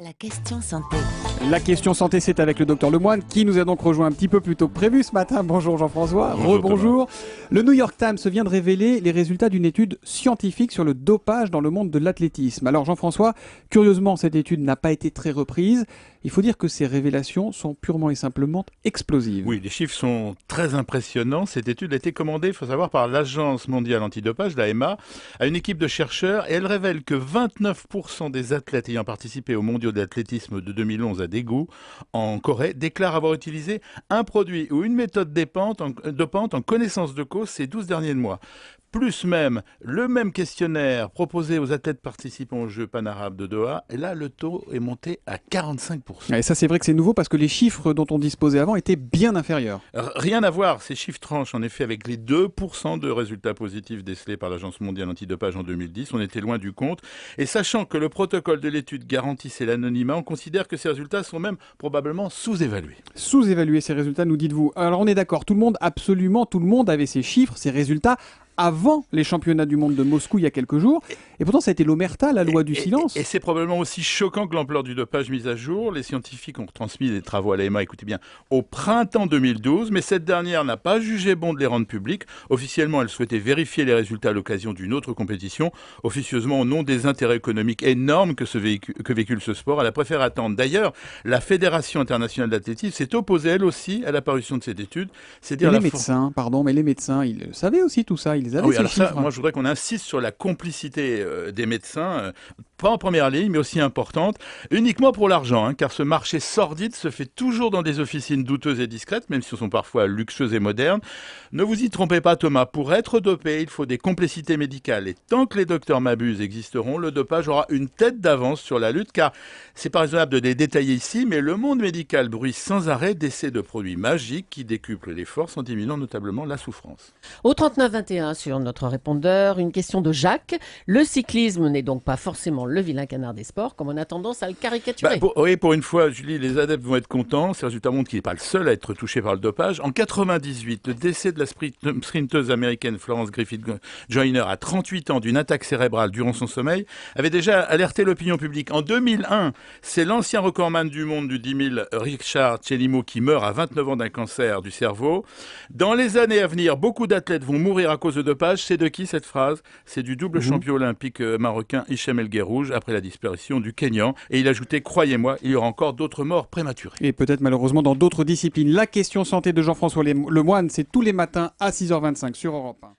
La question santé. La question santé, c'est avec le docteur Lemoine, qui nous a donc rejoint un petit peu plus tôt que prévu ce matin. Bonjour Jean-François. Rebonjour. Le New York Times vient de révéler les résultats d'une étude scientifique sur le dopage dans le monde de l'athlétisme. Alors Jean-François, curieusement, cette étude n'a pas été très reprise. Il faut dire que ces révélations sont purement et simplement explosives. Oui, les chiffres sont très impressionnants. Cette étude a été commandée, il faut savoir, par l'Agence mondiale antidopage, l'AMA, à une équipe de chercheurs, et elle révèle que 29% des athlètes ayant participé aux mondiaux d'athlétisme de 2011 à Daegu, en Corée, déclarent avoir utilisé un produit ou une méthode dopante en connaissance de cause ces 12 derniers mois. Plus même, le même questionnaire proposé aux athlètes participant aux Jeux Pan-Arabes de Doha, et là, le taux est monté à 45%. Et ça, c'est vrai que c'est nouveau parce que les chiffres dont on disposait avant étaient bien inférieurs. Rien à voir, ces chiffres tranchent en effet avec les 2% de résultats positifs décelés par l'Agence mondiale antidopage en 2010. On était loin du compte. Et sachant que le protocole de l'étude garantissait l'anonymat, on considère que ces résultats sont même probablement sous-évalués. Sous-évaluer ces résultats, nous dites-vous. Alors on est d'accord, tout le monde, absolument tout le monde avait ces chiffres, ces résultats avant les championnats du monde de Moscou il y a quelques jours. Et pourtant, ça a été l'omerta, la loi du silence. Et c'est probablement aussi choquant que l'ampleur du dopage mise à jour. Les scientifiques ont transmis des travaux à l'AMA, écoutez bien, au printemps 2012, mais cette dernière n'a pas jugé bon de les rendre publics. Officiellement, elle souhaitait vérifier les résultats à l'occasion d'une autre compétition. Officieusement, au nom des intérêts économiques énormes que véhicule ce sport, elle a préféré attendre. D'ailleurs, la Fédération internationale d'athlétisme s'est opposée, elle aussi, à l'apparition de cette étude. Mais les médecins, ils savaient aussi tout ça. Oui, alors ça, moi je voudrais qu'on insiste sur la complicité des médecins, pas en première ligne, mais aussi importante, uniquement pour l'argent, car ce marché sordide se fait toujours dans des officines douteuses et discrètes, même si ce sont parfois luxueuses et modernes. Ne vous y trompez pas Thomas, pour être dopé, il faut des complicités médicales, et tant que les docteurs Mabuse existeront, le dopage aura une tête d'avance sur la lutte, car c'est pas raisonnable de les détailler ici, mais le monde médical bruit sans arrêt d'essais de produits magiques qui décuplent les forces en diminuant notablement la souffrance. Au 39-21 sur notre répondeur, une question de Jacques. Le cyclisme n'est donc pas forcément le vilain canard des sports, comme on a tendance à le caricaturer. Oui, pour une fois, Julie, les adeptes vont être contents. Ces résultats montrent qu'il n'est pas le seul à être touché par le dopage. En 98, le décès de la sprinteuse américaine Florence Griffith Joyner à 38 ans d'une attaque cérébrale durant son sommeil avait déjà alerté l'opinion publique. En 2001, c'est l'ancien recordman du monde du 10 000, Richard Chelimo, qui meurt à 29 ans d'un cancer du cerveau. Dans les années à venir, beaucoup d'athlètes vont mourir à cause de dopage. C'est de qui cette phrase? C'est du double champion olympique marocain Hichem El Guerrouj après la disparition du Kenyan. Et il ajoutait, croyez-moi, il y aura encore d'autres morts prématurées. Et peut-être malheureusement dans d'autres disciplines. La question santé de Jean-François Lemoine, c'est tous les matins à 6h25 sur Europe 1.